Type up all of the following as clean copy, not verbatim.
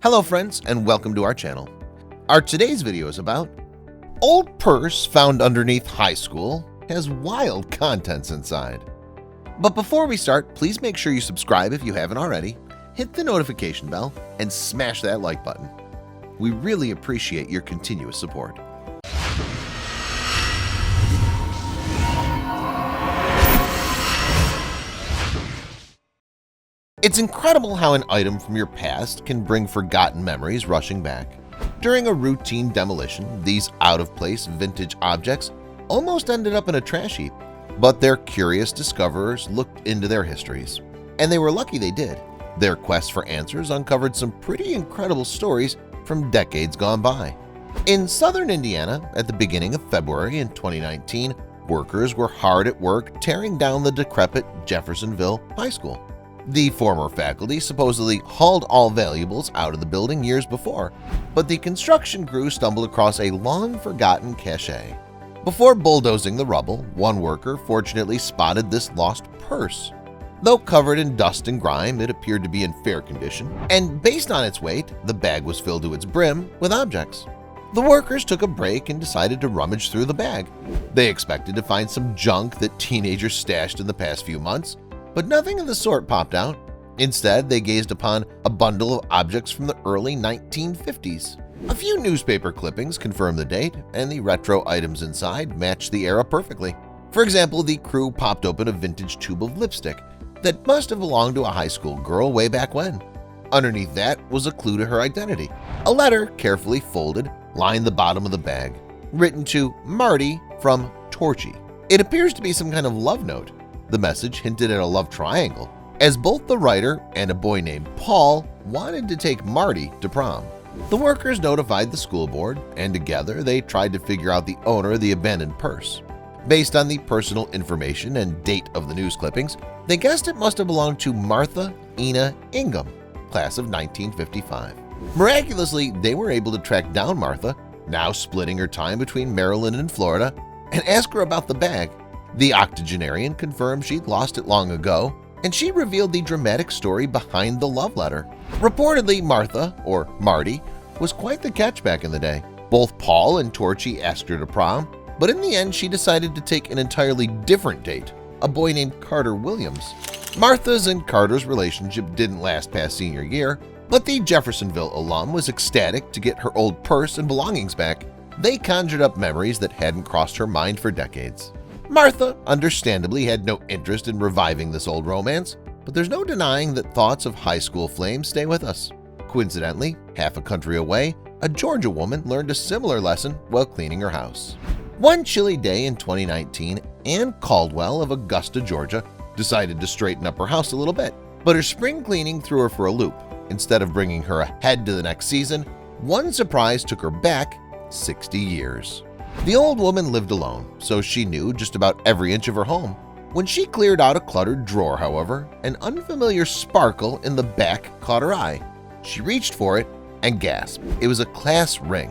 Hello friends and welcome to our channel. Our today's video is about old purse found underneath high school has wild contents inside. But before we start, please make sure you subscribe if you haven't already, hit the notification bell, and smash that like button. We really appreciate your continuous support. It's incredible how an item from your past can bring forgotten memories rushing back. During a routine demolition, these out-of-place vintage objects almost ended up in a trash heap, but their curious discoverers looked into their histories. And they were lucky they did. Their quest for answers uncovered some pretty incredible stories from decades gone by. In southern Indiana, at the beginning of February in 2019, workers were hard at work tearing down the decrepit Jeffersonville High School. The former faculty supposedly hauled all valuables out of the building years before, but the construction crew stumbled across a long-forgotten cache. Before bulldozing the rubble, one worker fortunately spotted this lost purse. Though covered in dust and grime, it appeared to be in fair condition, and based on its weight, the bag was filled to its brim with objects. The workers took a break and decided to rummage through the bag. They expected to find some junk that teenagers stashed in the past few months, but nothing of the sort popped out. Instead, they gazed upon a bundle of objects from the early 1950s. A few newspaper clippings confirmed the date, and the retro items inside matched the era perfectly. For example, the crew popped open a vintage tube of lipstick that must have belonged to a high school girl way back when. Underneath that was a clue to her identity. A letter, carefully folded, lined the bottom of the bag, written to Marty from Torchy. It appears to be some kind of love note. The message hinted at a love triangle, as both the writer and a boy named Paul wanted to take Marty to prom. The workers notified the school board, and together they tried to figure out the owner of the abandoned purse. Based on the personal information and date of the news clippings, they guessed it must have belonged to Martha Ina Ingham, class of 1955. Miraculously, they were able to track down Martha, now splitting her time between Maryland and Florida, and ask her about the bag. The octogenarian confirmed she'd lost it long ago, and she revealed the dramatic story behind the love letter. Reportedly, Martha, or Marty, was quite the catch back in the day. Both Paul and Torchy asked her to prom, but in the end she decided to take an entirely different date, a boy named Carter Williams. Martha's and Carter's relationship didn't last past senior year, but the Jeffersonville alum was ecstatic to get her old purse and belongings back. They conjured up memories that hadn't crossed her mind for decades. Martha, understandably, had no interest in reviving this old romance, but there's no denying that thoughts of high school flames stay with us. Coincidentally, half a country away, a Georgia woman learned a similar lesson while cleaning her house. One chilly day in 2019, Ann Caldwell of Augusta, Georgia, decided to straighten up her house a little bit, but her spring cleaning threw her for a loop. Instead of bringing her ahead to the next season, one surprise took her back 60 years. The old woman lived alone, so she knew just about every inch of her home. When she cleared out a cluttered drawer, however, an unfamiliar sparkle in the back caught her eye. She reached for it and gasped. It was a class ring.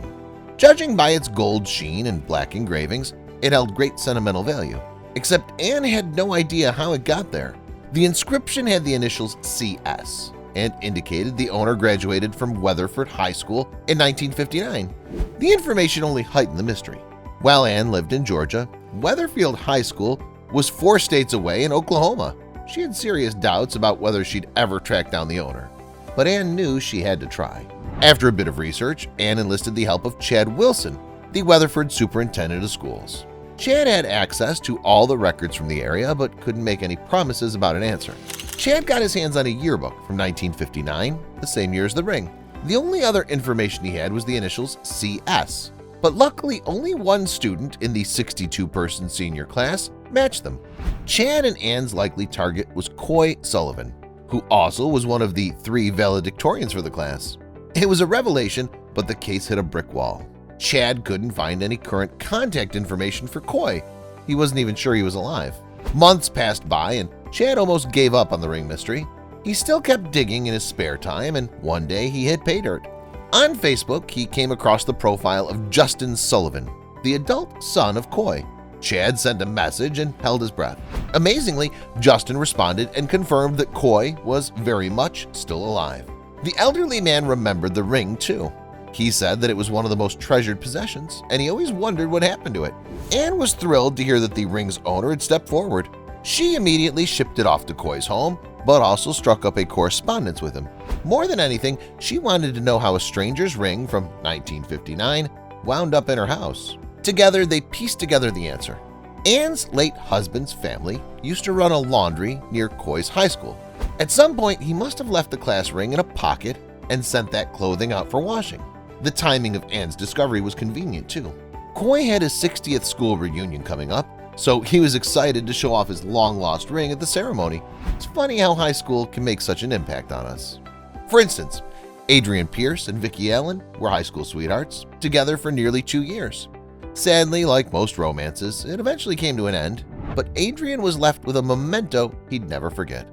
Judging by its gold sheen and black engravings, it held great sentimental value. Except Anne had no idea how it got there. The inscription had the initials CS and indicated the owner graduated from Weatherford High School in 1959. The information only heightened the mystery. While Anne lived in Georgia, Weatherfield High School was 4 states away in Oklahoma. She had serious doubts about whether she'd ever track down the owner, but Anne knew she had to try. After a bit of research, Anne enlisted the help of Chad Wilson, the Weatherford superintendent of schools. Chad had access to all the records from the area but couldn't make any promises about an answer. Chad got his hands on a yearbook from 1959, the same year as the ring. The only other information he had was the initials CS. But luckily, only one student in the 62-person senior class matched them. Chad and Anne's likely target was Coy Sullivan, who also was one of the 3 valedictorians for the class. It was a revelation, but the case hit a brick wall. Chad couldn't find any current contact information for Coy. He wasn't even sure he was alive. Months passed by, and Chad almost gave up on the ring mystery. He still kept digging in his spare time, and one day he hit pay dirt. On Facebook, he came across the profile of Justin Sullivan, the adult son of Coy. Chad sent a message and held his breath. Amazingly, Justin responded and confirmed that Coy was very much still alive. The elderly man remembered the ring too. He said that it was one of the most treasured possessions, and he always wondered what happened to it. Anne was thrilled to hear that the ring's owner had stepped forward. She immediately shipped it off to Coy's home, but also struck up a correspondence with him. More than anything, she wanted to know how a stranger's ring from 1959 wound up in her house. Together, they pieced together the answer. Anne's late husband's family used to run a laundry near Coy's high school. At some point, he must have left the class ring in a pocket and sent that clothing out for washing. The timing of Anne's discovery was convenient too. Coy had his 60th school reunion coming up, so he was excited to show off his long-lost ring at the ceremony. It's funny how high school can make such an impact on us. For instance, Adrian Pierce and Vicki Allen were high school sweethearts, together for nearly 2 years. Sadly, like most romances, it eventually came to an end, but Adrian was left with a memento he'd never forget.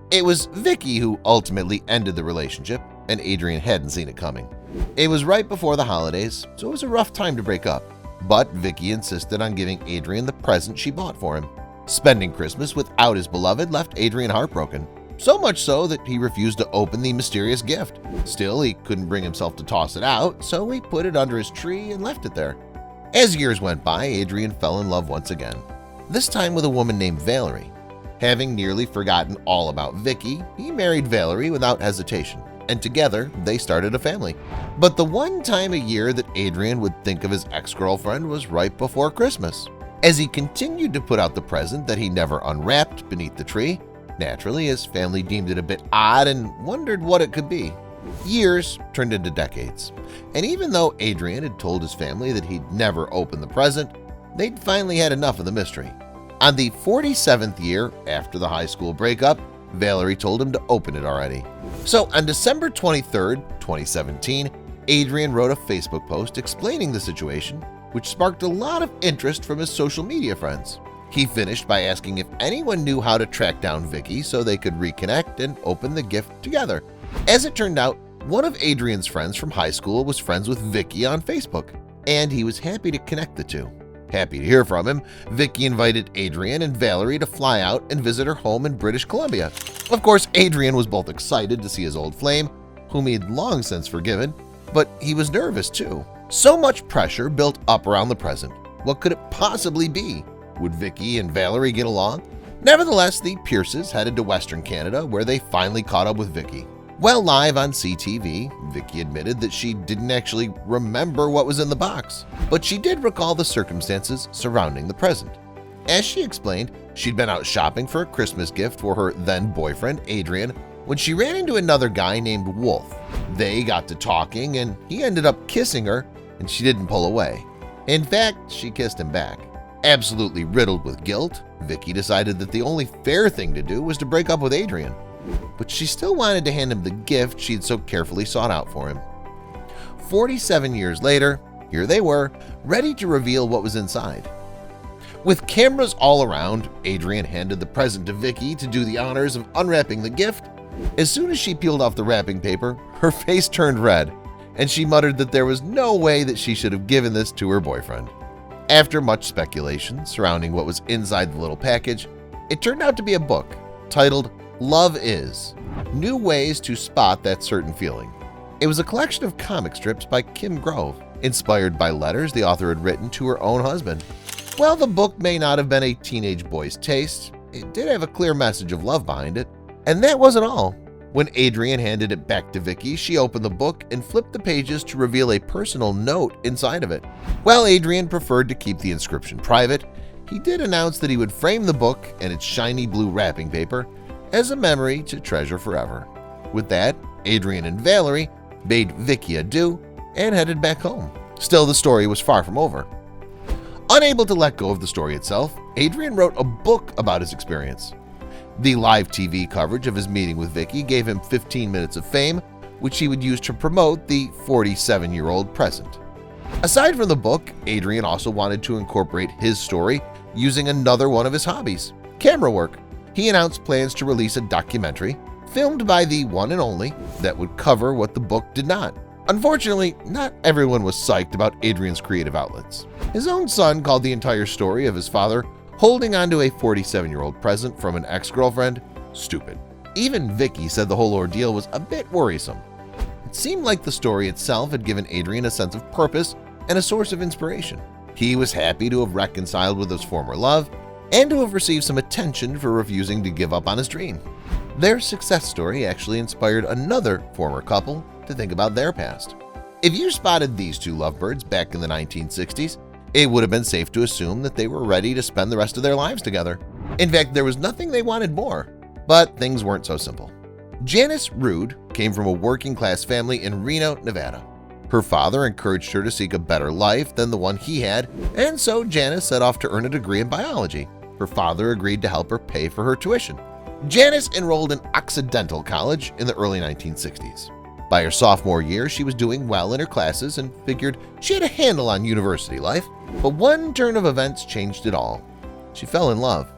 It was Vicki who ultimately ended the relationship, and Adrian hadn't seen it coming. It was right before the holidays, so it was a rough time to break up, but Vicki insisted on giving Adrian the present she bought for him. Spending Christmas without his beloved left Adrian heartbroken, so much so that he refused to open the mysterious gift. Still, he couldn't bring himself to toss it out, so he put it under his tree and left it there. As years went by, Adrian fell in love once again, this time with a woman named Valerie. Having nearly forgotten all about Vicki, he married Valerie without hesitation, and together they started a family. But the one time a year that Adrian would think of his ex-girlfriend was right before Christmas. As he continued to put out the present that he never unwrapped beneath the tree, naturally his family deemed it a bit odd and wondered what it could be. Years turned into decades, and even though Adrian had told his family that he'd never open the present, they'd finally had enough of the mystery. On the 47th year after the high school breakup, Valerie told him to open it already. So on December 23, 2017, Adrian wrote a Facebook post explaining the situation, which sparked a lot of interest from his social media friends. He finished by asking if anyone knew how to track down Vicki so they could reconnect and open the gift together. As it turned out, one of Adrian's friends from high school was friends with Vicki on Facebook, and he was happy to connect the two. Happy to hear from him, Vicki invited Adrian and Valerie to fly out and visit her home in British Columbia. Of course, Adrian was both excited to see his old flame, whom he had long since forgiven, but he was nervous too. So much pressure built up around the present. What could it possibly be? Would Vicki and Valerie get along? Nevertheless, the Pierces headed to Western Canada, where they finally caught up with Vicki. While live on CTV, Vicki admitted that she didn't actually remember what was in the box, but she did recall the circumstances surrounding the present. As she explained, she'd been out shopping for a Christmas gift for her then-boyfriend, Adrian, when she ran into another guy named Wolf. They got to talking, and he ended up kissing her, and she didn't pull away. In fact, she kissed him back. Absolutely riddled with guilt, Vicki decided that the only fair thing to do was to break up with Adrian. But she still wanted to hand him the gift she'd so carefully sought out for him. 47 years later, here they were, ready to reveal what was inside. With cameras all around, Adrian handed the present to Vicki to do the honors of unwrapping the gift. As soon as she peeled off the wrapping paper, her face turned red, and she muttered that there was no way that she should have given this to her boyfriend. After much speculation surrounding what was inside the little package, it turned out to be a book titled Love Is: New Ways to Spot That Certain Feeling. It was a collection of comic strips by Kim Grove, inspired by letters the author had written to her own husband. While the book may not have been a teenage boy's taste, it did have a clear message of love behind it. And that wasn't all. When Adrian handed it back to Vicki, she opened the book and flipped the pages to reveal a personal note inside of it. While Adrian preferred to keep the inscription private, he did announce that he would frame the book and its shiny blue wrapping paper as a memory to treasure forever. With that, Adrian and Valerie bade Vicki adieu and headed back home. Still, the story was far from over. Unable to let go of the story itself, Adrian wrote a book about his experience. The live TV coverage of his meeting with Vicki gave him 15 minutes of fame, which he would use to promote the 47-year-old present. Aside from the book, Adrian also wanted to incorporate his story using another one of his hobbies, camera work. He announced plans to release a documentary, filmed by the one and only, that would cover what the book did not. Unfortunately, not everyone was psyched about Adrian's creative outlets. His own son called the entire story of his father holding onto a 47-year-old present from an ex-girlfriend stupid. Even Vicki said the whole ordeal was a bit worrisome. It seemed like the story itself had given Adrian a sense of purpose and a source of inspiration. He was happy to have reconciled with his former love and to have received some attention for refusing to give up on his dream. Their success story actually inspired another former couple to think about their past. If you spotted these two lovebirds back in the 1960s, it would have been safe to assume that they were ready to spend the rest of their lives together. In fact, there was nothing they wanted more, but things weren't so simple. Janice Rude came from a working-class family in Reno, Nevada. Her father encouraged her to seek a better life than the one he had, and so Janice set off to earn a degree in biology. Her father agreed to help her pay for her tuition. Janice enrolled in Occidental College in the early 1960s. By her sophomore year, she was doing well in her classes and figured she had a handle on university life, but one turn of events changed it all. She fell in love.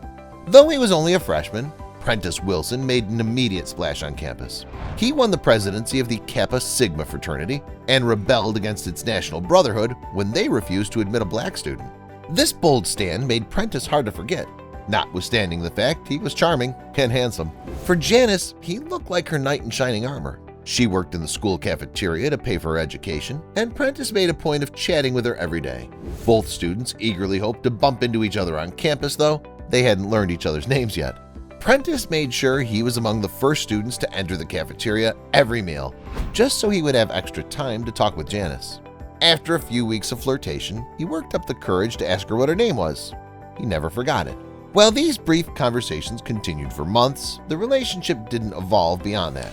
Though he was only a freshman, Prentice Wilson made an immediate splash on campus. He won the presidency of the Kappa Sigma fraternity and rebelled against its national brotherhood when they refused to admit a black student. This bold stand made Prentice hard to forget, notwithstanding the fact he was charming and handsome. For Janice, he looked like her knight in shining armor. She worked in the school cafeteria to pay for her education, and Prentice made a point of chatting with her every day. Both students eagerly hoped to bump into each other on campus, though they hadn't learned each other's names yet. Prentice made sure he was among the first students to enter the cafeteria every meal, just so he would have extra time to talk with Janice. After a few weeks of flirtation, he worked up the courage to ask her what her name was. He never forgot it. While these brief conversations continued for months, the relationship didn't evolve beyond that.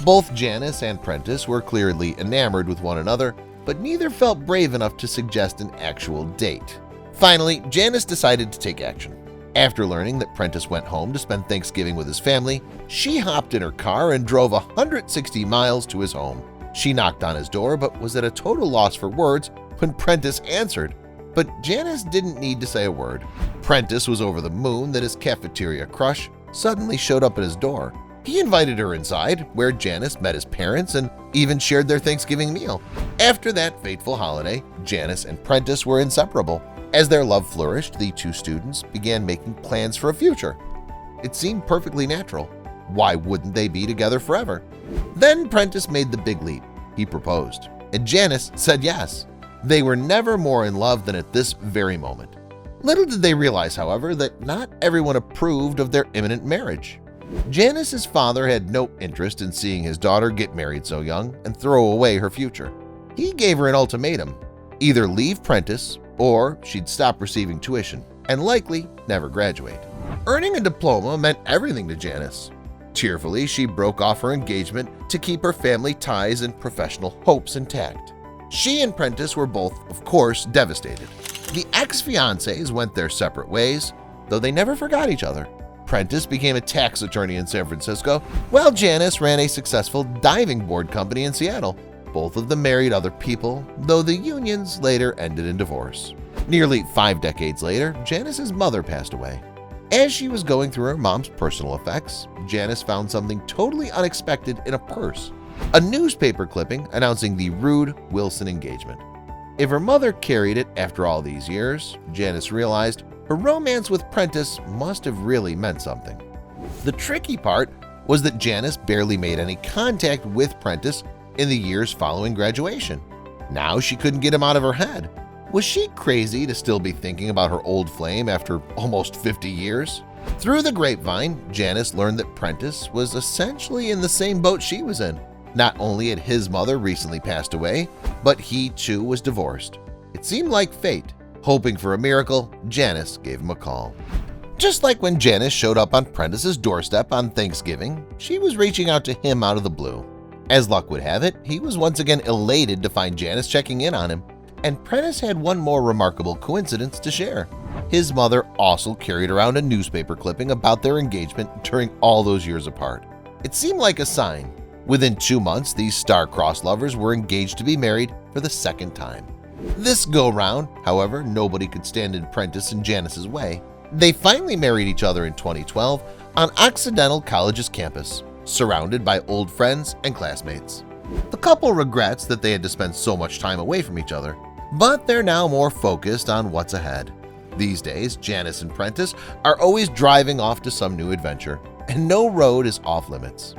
Both Janice and Prentice were clearly enamored with one another, but neither felt brave enough to suggest an actual date. Finally, Janice decided to take action. After learning that Prentice went home to spend Thanksgiving with his family, she hopped in her car and drove 160 miles to his home. She knocked on his door but was at a total loss for words when Prentice answered. But Janice didn't need to say a word. Prentice was over the moon that his cafeteria crush suddenly showed up at his door. He invited her inside, where Janice met his parents and even shared their Thanksgiving meal. After that fateful holiday, Janice and Prentice were inseparable. As their love flourished, the two students began making plans for a future. It seemed perfectly natural. Why wouldn't they be together forever? Then Prentice made the big leap. He proposed, and Janice said yes. They were never more in love than at this very moment. Little did they realize, however, that not everyone approved of their imminent marriage. Janice's father had no interest in seeing his daughter get married so young and throw away her future. He gave her an ultimatum: either leave Prentice or she'd stop receiving tuition and likely never graduate. Earning a diploma meant everything to Janice. Tearfully, she broke off her engagement to keep her family ties and professional hopes intact. She and Prentice were both, of course, devastated. The ex-fiancés went their separate ways, though they never forgot each other. Prentice became a tax attorney in San Francisco, while Janice ran a successful diving board company in Seattle. Both of them married other people, though the unions later ended in divorce. Nearly 5 decades later, Janice's mother passed away. As she was going through her mom's personal effects, Janice found something totally unexpected in a purse: a newspaper clipping announcing the Rude-Wilson engagement. If her mother carried it after all these years, Janice realized her romance with Prentice must have really meant something. The tricky part was that Janice barely made any contact with Prentice in the years following graduation. Now she couldn't get him out of her head. Was she crazy to still be thinking about her old flame after almost 50 years? Through the grapevine, Janice learned that Prentice was essentially in the same boat she was in. Not only had his mother recently passed away, but he too was divorced. It seemed like fate. Hoping for a miracle, Janice gave him a call. Just like when Janice showed up on Prentice's doorstep on Thanksgiving, she was reaching out to him out of the blue. As luck would have it, he was once again elated to find Janice checking in on him, and Prentice had one more remarkable coincidence to share. His mother also carried around a newspaper clipping about their engagement during all those years apart. It seemed like a sign. Within 2 months, these star-crossed lovers were engaged to be married for the second time. This go-round, however, nobody could stand in Prentice and Janice's way. They finally married each other in 2012 on Occidental College's campus, surrounded by old friends and classmates. The couple regrets that they had to spend so much time away from each other, but they're now more focused on what's ahead. These days, Janice and Prentice are always driving off to some new adventure, and no road is off limits.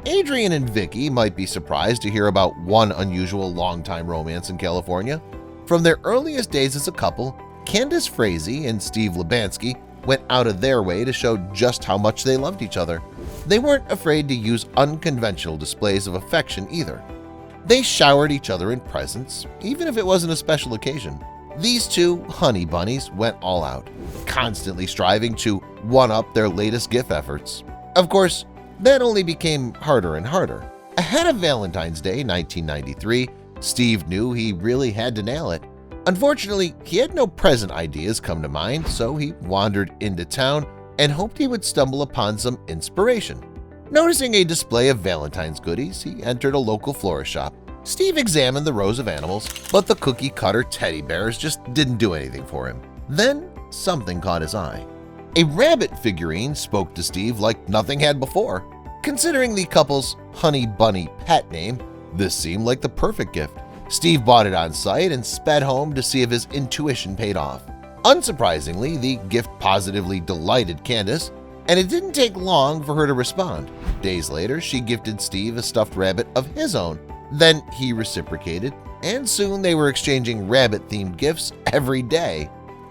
Adrian and Vicky might be surprised to hear about one unusual long-time romance in California. From their earliest days as a couple, Candace Frazee and Steve Lubansky went out of their way to show just how much they loved each other. They weren't afraid to use unconventional displays of affection either. They showered each other in presents, even if it wasn't a special occasion. These two honey bunnies went all out, constantly striving to one-up their latest gift efforts. Of course, that only became harder and harder. Ahead of Valentine's Day 1993, Steve knew he really had to nail it. Unfortunately, he had no present ideas come to mind, so he wandered into town and hoped he would stumble upon some inspiration. Noticing a display of Valentine's goodies, he entered a local florist shop. Steve examined the rows of animals, but the cookie-cutter teddy bears just didn't do anything for him. Then something caught his eye. A rabbit figurine spoke to Steve like nothing had before. Considering the couple's Honey Bunny pet name, this seemed like the perfect gift. Steve bought it on site and sped home to see if his intuition paid off. Unsurprisingly, the gift positively delighted Candace, and it didn't take long for her to respond. Days later, she gifted Steve a stuffed rabbit of his own. Then he reciprocated, and soon they were exchanging rabbit-themed gifts every day.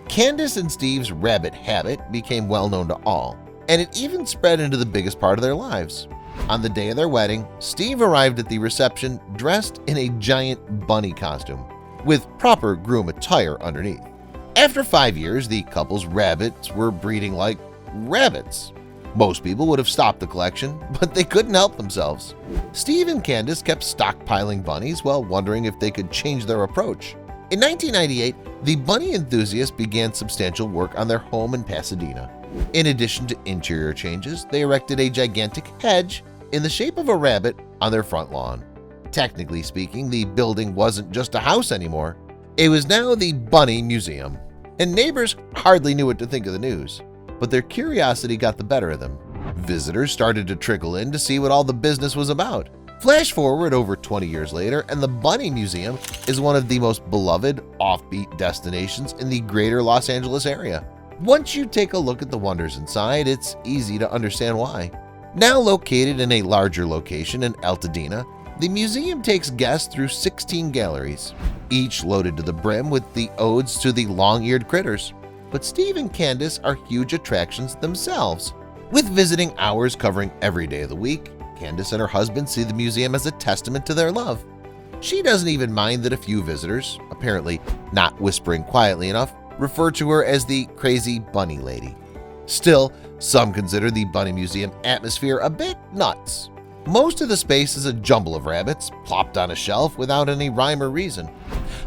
Candace and Steve's rabbit habit became well known to all, and it even spread into the biggest part of their lives. On the day of their wedding, Steve arrived at the reception dressed in a giant bunny costume, with proper groom attire underneath. After 5 years, the couple's rabbits were breeding like rabbits. Most people would have stopped the collection, but they couldn't help themselves. Steve and Candace kept stockpiling bunnies while wondering if they could change their approach. In 1998, the bunny enthusiasts began substantial work on their home in Pasadena. In addition to interior changes, they erected a gigantic hedge in the shape of a rabbit on their front lawn. Technically speaking, the building wasn't just a house anymore. It was now the Bunny Museum, and neighbors hardly knew what to think of the news. But their curiosity got the better of them. Visitors started to trickle in to see what all the business was about. Flash forward over 20 years later, and the Bunny Museum is one of the most beloved offbeat destinations in the greater Los Angeles area. Once you take a look at the wonders inside, it's easy to understand why. Now located in a larger location in Altadena, the museum takes guests through 16 galleries, each loaded to the brim with the odes to the long-eared critters. But Steve and Candace are huge attractions themselves. With visiting hours covering every day of the week, Candace and her husband see the museum as a testament to their love. She doesn't even mind that a few visitors, apparently not whispering quietly enough, refer to her as the crazy bunny lady. Still, some consider the Bunny Museum atmosphere a bit nuts. Most of the space is a jumble of rabbits plopped on a shelf without any rhyme or reason.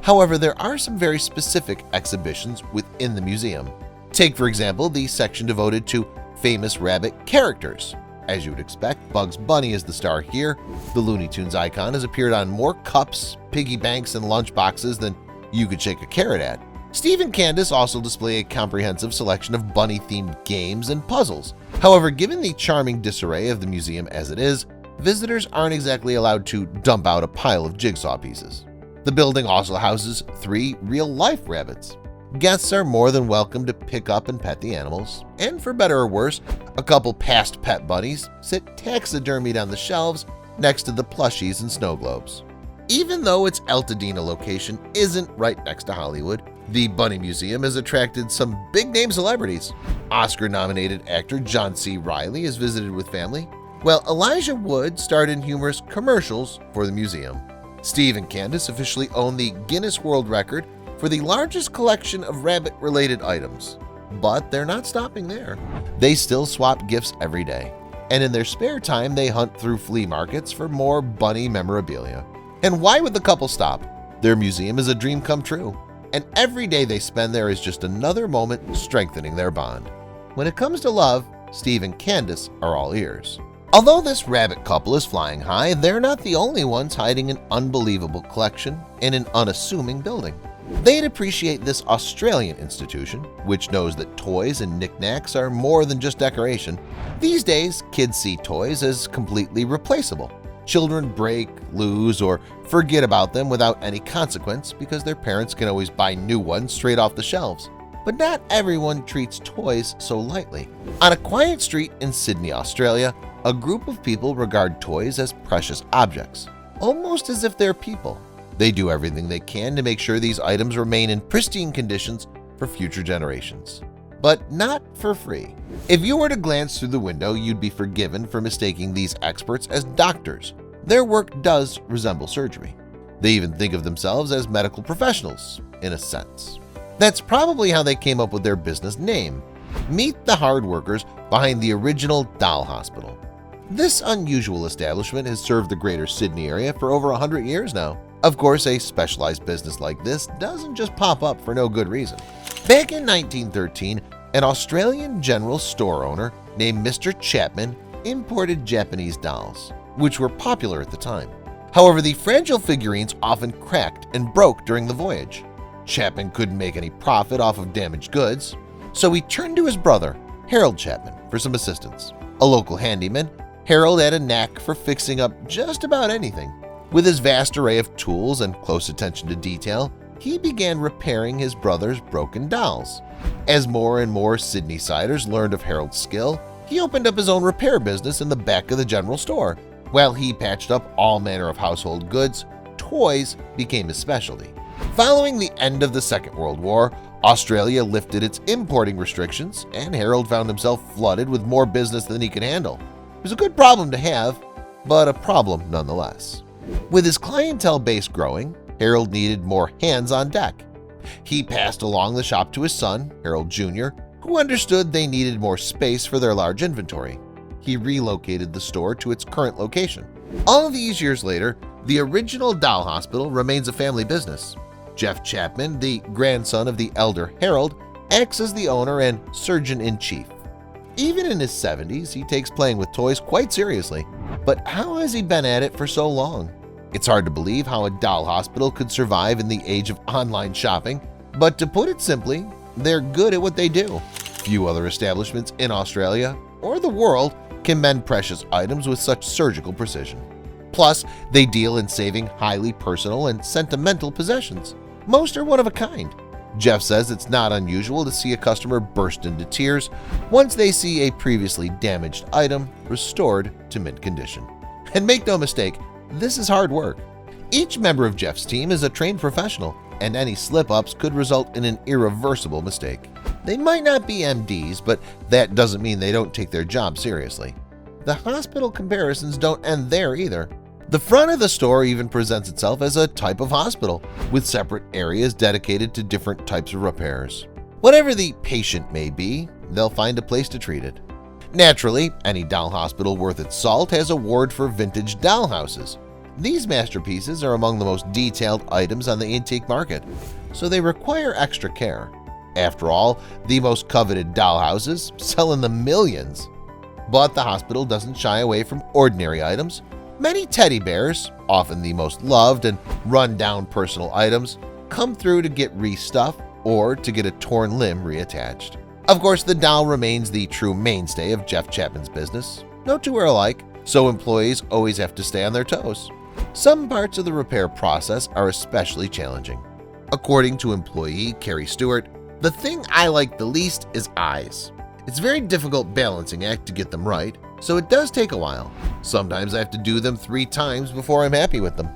However, there are some very specific exhibitions within the museum. Take, for example, the section devoted to famous rabbit characters. As you would expect, Bugs Bunny is the star here. The Looney Tunes icon has appeared on more cups, piggy banks, and lunchboxes than you could shake a carrot at. Steve and Candace also display a comprehensive selection of bunny-themed games and puzzles. However, given the charming disarray of the museum as it is, visitors aren't exactly allowed to dump out a pile of jigsaw pieces. The building also houses 3 real-life rabbits. Guests are more than welcome to pick up and pet the animals, and for better or worse, a couple past pet bunnies sit taxidermied on the shelves next to the plushies and snow globes. Even though its Altadena location isn't right next to Hollywood, the Bunny Museum has attracted some big-name celebrities. Oscar-nominated actor John C. Reilly has visited with family, while Elijah Wood starred in humorous commercials for the museum. Steve and Candace officially own the Guinness World Record for the largest collection of rabbit-related items. But they're not stopping there. They still swap gifts every day, and in their spare time they hunt through flea markets for more bunny memorabilia. And why would the couple stop? Their museum is a dream come true, and every day they spend there is just another moment strengthening their bond. When it comes to love, Steve and Candace are all ears. Although this rabbit couple is flying high, they're not the only ones hiding an unbelievable collection in an unassuming building. They'd appreciate this Australian institution, which knows that toys and knickknacks are more than just decoration. These days, kids see toys as completely replaceable. Children break, lose, or forget about them without any consequence because their parents can always buy new ones straight off the shelves. But not everyone treats toys so lightly. On a quiet street in Sydney, Australia, A group of people regard toys as precious objects, almost as if they're people. They do everything they can to make sure these items remain in pristine conditions for future generations. But not for free. If you were to glance through the window, you'd be forgiven for mistaking these experts as doctors. Their work does resemble surgery. They even think of themselves as medical professionals, in a sense. That's probably how they came up with their business name. Meet the hard workers behind the original doll hospital. This unusual establishment has served the greater Sydney area for over 100 years now. Of course, a specialized business like this doesn't just pop up for no good reason. Back in 1913, an Australian general store owner named Mr. Chapman imported Japanese dolls, which were popular at the time. However, the fragile figurines often cracked and broke during the voyage. Chapman couldn't make any profit off of damaged goods, so he turned to his brother, Harold Chapman, for some assistance. A local handyman, Harold had a knack for fixing up just about anything. With his vast array of tools and close attention to detail, he began repairing his brother's broken dolls. As more and more Sydneysiders learned of Harold's skill, he opened up his own repair business in the back of the general store. While he patched up all manner of household goods, toys became his specialty. Following the end of the Second World War, Australia lifted its importing restrictions, and Harold found himself flooded with more business than he could handle. It was a good problem to have, but a problem nonetheless. With his clientele base growing, Harold needed more hands on deck. He passed along the shop to his son, Harold Jr., who understood they needed more space for their large inventory. He relocated the store to its current location. All these years later, the original doll hospital remains a family business. Jeff Chapman, the grandson of the elder Harold, acts as the owner and surgeon-in-chief. Even in his 70s, he takes playing with toys quite seriously. But how has he been at it for so long? It's hard to believe how a doll hospital could survive in the age of online shopping, but to put it simply, they're good at what they do. Few other establishments in Australia or the world can mend precious items with such surgical precision. Plus, they deal in saving highly personal and sentimental possessions. Most are one of a kind. Jeff says it's not unusual to see a customer burst into tears once they see a previously damaged item restored to mint condition. And make no mistake, this is hard work. Each member of Jeff's team is a trained professional, and any slip-ups could result in an irreversible mistake. They might not be MDs, but that doesn't mean they don't take their job seriously. The hospital comparisons don't end there either. The front of the store even presents itself as a type of hospital, with separate areas dedicated to different types of repairs. Whatever the patient may be, they'll find a place to treat it. Naturally, any doll hospital worth its salt has a ward for vintage doll houses. These masterpieces are among the most detailed items on the antique market, so they require extra care. After all, the most coveted doll houses sell in the millions. But the hospital doesn't shy away from ordinary items. Many teddy bears, often the most loved and run-down personal items, come through to get restuffed or to get a torn limb reattached. Of course, the doll remains the true mainstay of Jeff Chapman's business. No two are alike, so employees always have to stay on their toes. Some parts of the repair process are especially challenging. According to employee Carrie Stewart, "The thing I like the least is eyes. It's a very difficult balancing act to get them right, so it does take a while. Sometimes I have to do them 3 times before I'm happy with them."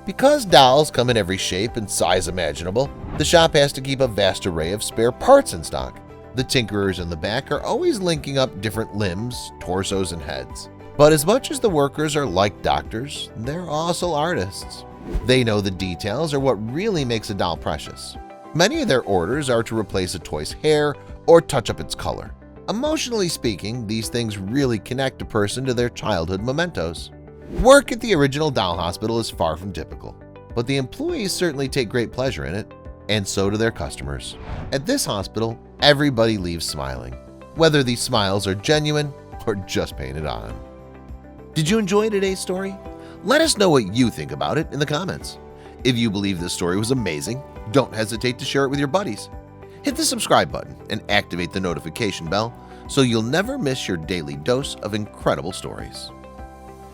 Because dolls come in every shape and size imaginable, the shop has to keep a vast array of spare parts in stock. The tinkerers in the back are always linking up different limbs, torsos, and heads. But as much as the workers are like doctors, they're also artists. They know the details are what really makes a doll precious. Many of their orders are to replace a toy's hair or touch up its color. Emotionally speaking, these things really connect a person to their childhood mementos. Work at the original doll hospital is far from typical, but the employees certainly take great pleasure in it, and so do their customers. At this hospital, everybody leaves smiling, whether these smiles are genuine or just painted on. Did you enjoy today's story? Let us know what you think about it in the comments. If you believe this story was amazing, don't hesitate to share it with your buddies. Hit the subscribe button and activate the notification bell so you'll never miss your daily dose of incredible stories.